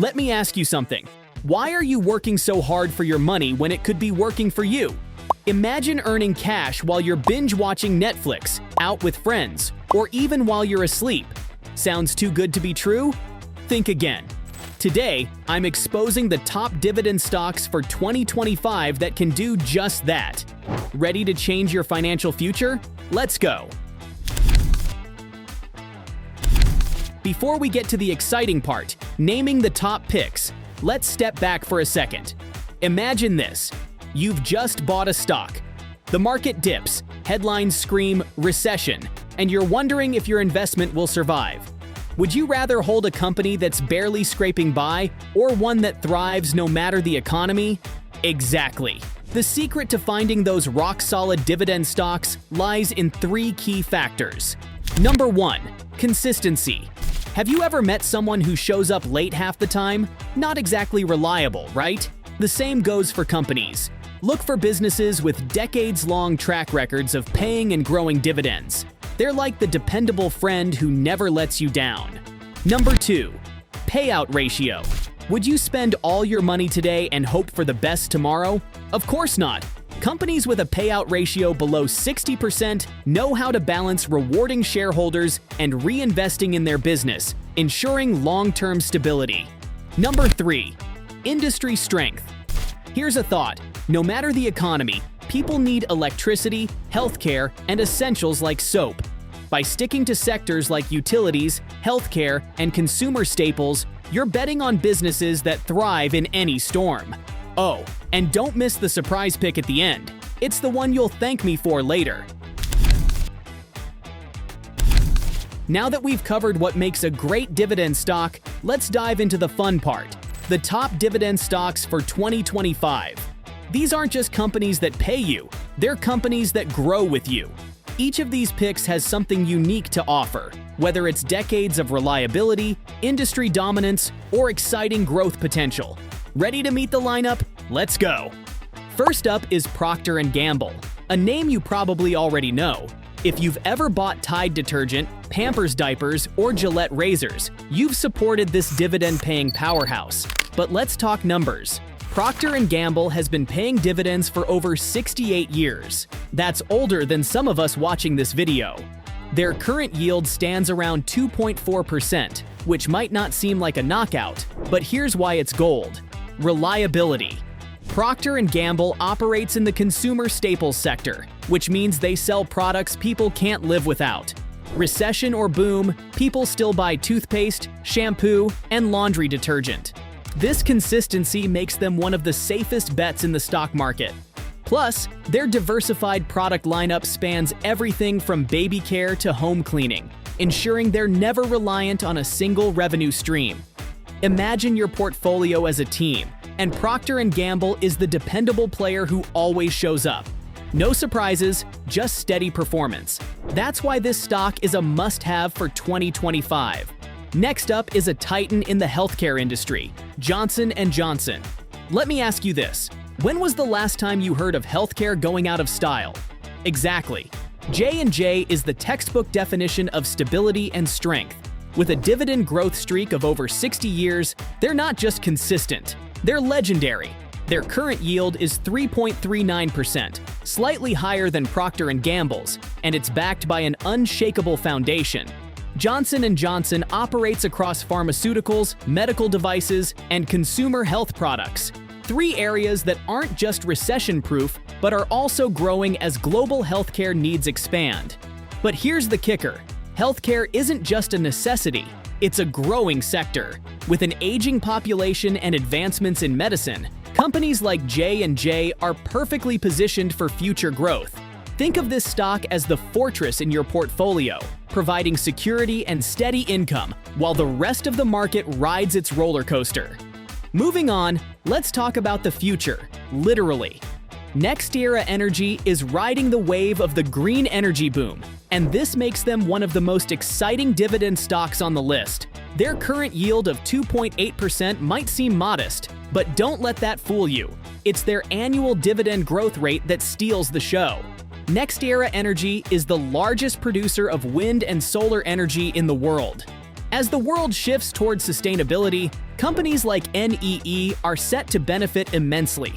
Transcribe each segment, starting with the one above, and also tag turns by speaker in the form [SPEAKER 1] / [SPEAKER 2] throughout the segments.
[SPEAKER 1] Let me ask you something. Why are you working so hard for your money when it could be working for you? Imagine earning cash while you're binge-watching Netflix, out with friends, or even while you're asleep. Sounds too good to be true? Think again. Today, I'm exposing the top dividend stocks for 2025 that can do just that. Ready to change your financial future? Let's go! Before we get to the exciting part, naming the top picks, let's step back for a second. Imagine this. You've just bought a stock. The market dips, headlines scream recession, and you're wondering if your investment will survive. Would you rather hold a company that's barely scraping by or one that thrives no matter the economy? Exactly. The secret to finding those rock-solid dividend stocks lies in 3 key factors. Number 1, consistency. Have you ever met someone who shows up late half the time? Not exactly reliable, right? The same goes for companies. Look for businesses with decades-long track records of paying and growing dividends. They're like the dependable friend who never lets you down. Number 2, payout ratio. Would you spend all your money today and hope for the best tomorrow? Of course not. Companies with a payout ratio below 60% know how to balance rewarding shareholders and reinvesting in their business, ensuring long-term stability. Number 3, industry strength. Here's a thought. No matter the economy, people need electricity, healthcare, and essentials like soap. By sticking to sectors like utilities, healthcare, and consumer staples, you're betting on businesses that thrive in any storm. Oh, and don't miss the surprise pick at the end. It's the one you'll thank me for later. Now that we've covered what makes a great dividend stock, let's dive into the fun part. The top dividend stocks for 2025. These aren't just companies that pay you, they're companies that grow with you. Each of these picks has something unique to offer, whether it's decades of reliability, industry dominance, or exciting growth potential. Ready to meet the lineup? Let's go! First up is Procter Gamble, a name you probably already know. If you've ever bought Tide detergent, Pampers diapers, or Gillette razors, you've supported this dividend-paying powerhouse. But let's talk numbers. Procter & Gamble has been paying dividends for over 68 years. That's older than some of us watching this video. Their current yield stands around 2.4%, which might not seem like a knockout, but here's why it's gold. Reliability. Procter & Gamble operates in the consumer staples sector, which means they sell products people can't live without. Recession or boom, people still buy toothpaste, shampoo, and laundry detergent. This consistency makes them one of the safest bets in the stock market. Plus, their diversified product lineup spans everything from baby care to home cleaning, ensuring they're never reliant on a single revenue stream. Imagine your portfolio as a team, and Procter & Gamble is the dependable player who always shows up. No surprises, just steady performance. That's why this stock is a must-have for 2025. Next up is a titan in the healthcare industry, Johnson & Johnson. Let me ask you this. When was the last time you heard of healthcare going out of style? Exactly. J&J is the textbook definition of stability and strength. With a dividend growth streak of over 60 years, they're not just consistent, they're legendary. Their current yield is 3.39%, slightly higher than Procter & Gamble's, and it's backed by an unshakable foundation. Johnson & Johnson operates across pharmaceuticals, medical devices, and consumer health products, 3 areas that aren't just recession-proof, but are also growing as global healthcare needs expand. But here's the kicker. Healthcare isn't just a necessity, it's a growing sector. With an aging population and advancements in medicine, companies like J&J are perfectly positioned for future growth. Think of this stock as the fortress in your portfolio, providing security and steady income while the rest of the market rides its roller coaster. Moving on, let's talk about the future, literally. NextEra Energy is riding the wave of the green energy boom, and this makes them one of the most exciting dividend stocks on the list. Their current yield of 2.8% might seem modest, but don't let that fool you. It's their annual dividend growth rate that steals the show. NextEra Energy is the largest producer of wind and solar energy in the world. As the world shifts towards sustainability, companies like NEE are set to benefit immensely.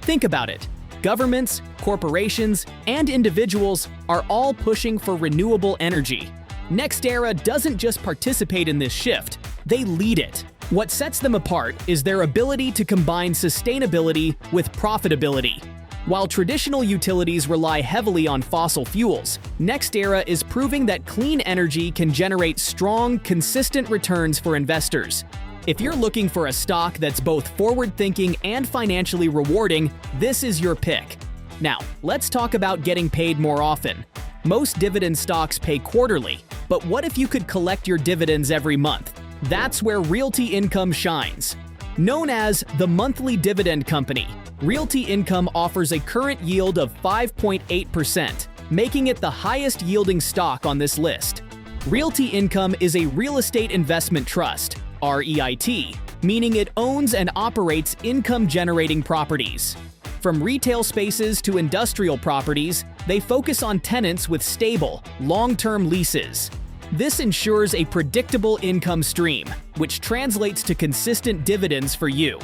[SPEAKER 1] Think about it. Governments, corporations, and individuals are all pushing for renewable energy. NextEra doesn't just participate in this shift, they lead it. What sets them apart is their ability to combine sustainability with profitability. While traditional utilities rely heavily on fossil fuels, NextEra is proving that clean energy can generate strong, consistent returns for investors. If you're looking for a stock that's both forward-thinking and financially rewarding, this is your pick. Now, let's talk about getting paid more often. Most dividend stocks pay quarterly, but what if you could collect your dividends every month? That's where Realty Income shines. Known as the monthly dividend company, Realty Income offers a current yield of 5.8%, making it the highest yielding stock on this list. Realty Income is a real estate investment trust, REIT, meaning it owns and operates income-generating properties. From retail spaces to industrial properties, they focus on tenants with stable, long-term leases. This ensures a predictable income stream, which translates to consistent dividends for you.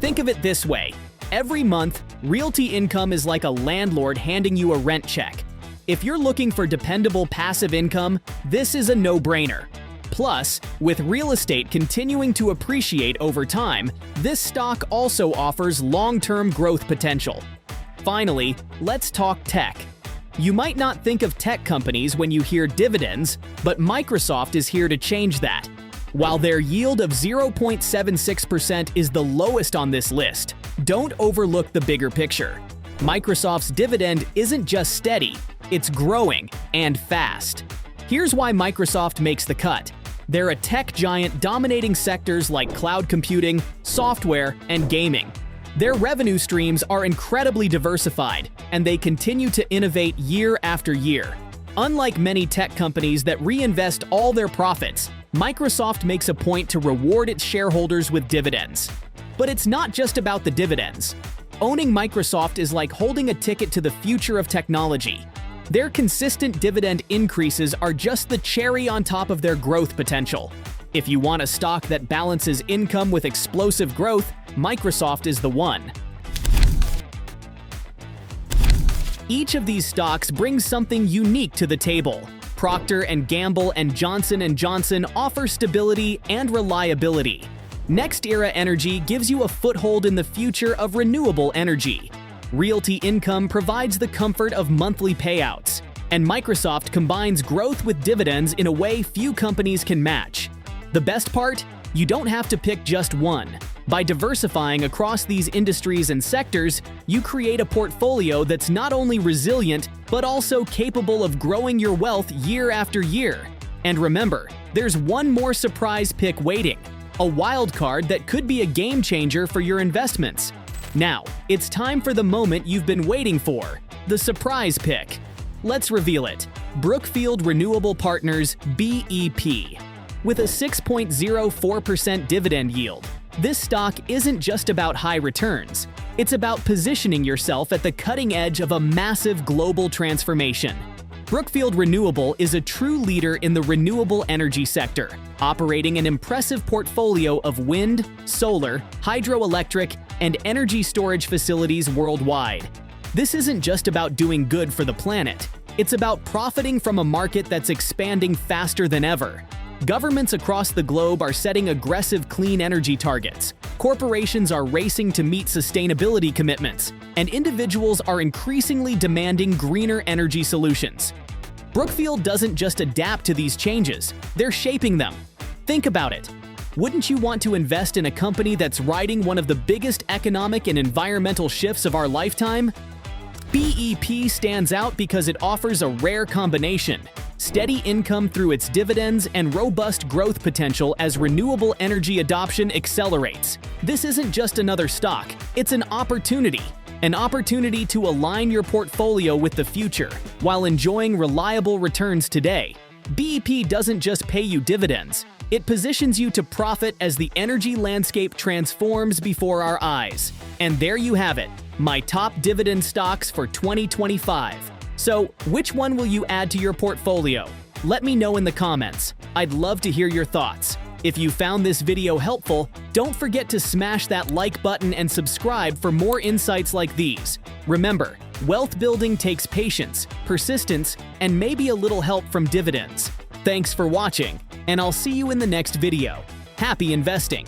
[SPEAKER 1] Think of it this way. Every month, Realty Income is like a landlord handing you a rent check. If you're looking for dependable passive income, this is a no-brainer. Plus, with real estate continuing to appreciate over time, this stock also offers long-term growth potential. Finally, let's talk tech. You might not think of tech companies when you hear dividends, but Microsoft is here to change that. While their yield of 0.76% is the lowest on this list, don't overlook the bigger picture. Microsoft's dividend isn't just steady, it's growing and fast. Here's why Microsoft makes the cut. They're a tech giant dominating sectors like cloud computing, software, and gaming. Their revenue streams are incredibly diversified, and they continue to innovate year after year. Unlike many tech companies that reinvest all their profits, Microsoft makes a point to reward its shareholders with dividends. But it's not just about the dividends. Owning Microsoft is like holding a ticket to the future of technology. Their consistent dividend increases are just the cherry on top of their growth potential. If you want a stock that balances income with explosive growth, Microsoft is the one. Each of these stocks brings something unique to the table. Procter Gamble and Johnson & Johnson offer stability and reliability. NextEra Energy gives you a foothold in the future of renewable energy. Realty Income provides the comfort of monthly payouts. And Microsoft combines growth with dividends in a way few companies can match. The best part? You don't have to pick just one. By diversifying across these industries and sectors, you create a portfolio that's not only resilient, but also capable of growing your wealth year after year. And remember, there's one more surprise pick waiting, a wild card that could be a game changer for your investments. Now, it's time for the moment you've been waiting for, the surprise pick. Let's reveal it. Brookfield Renewable Partners, BEP. With a 6.04% dividend yield, this stock isn't just about high returns. It's about positioning yourself at the cutting edge of a massive global transformation. Brookfield Renewable is a true leader in the renewable energy sector, operating an impressive portfolio of wind, solar, hydroelectric, and energy storage facilities worldwide. This isn't just about doing good for the planet. It's about profiting from a market that's expanding faster than ever. Governments across the globe are setting aggressive clean energy targets. Corporations are racing to meet sustainability commitments, and individuals are increasingly demanding greener energy solutions. Brookfield doesn't just adapt to these changes, they're shaping them. Think about it. Wouldn't you want to invest in a company that's riding one of the biggest economic and environmental shifts of our lifetime? BEP stands out because it offers a rare combination: steady income through its dividends and robust growth potential as renewable energy adoption accelerates. This isn't just another stock, it's an opportunity to align your portfolio with the future while enjoying reliable returns today. BEP doesn't just pay you dividends, it positions you to profit as the energy landscape transforms before our eyes. And there you have it, my top dividend stocks for 2025. So, which one will you add to your portfolio? Let me know in the comments. I'd love to hear your thoughts. If you found this video helpful, don't forget to smash that like button and subscribe for more insights like these. Remember, wealth building takes patience, persistence, and maybe a little help from dividends. Thanks for watching, and I'll see you in the next video. Happy investing!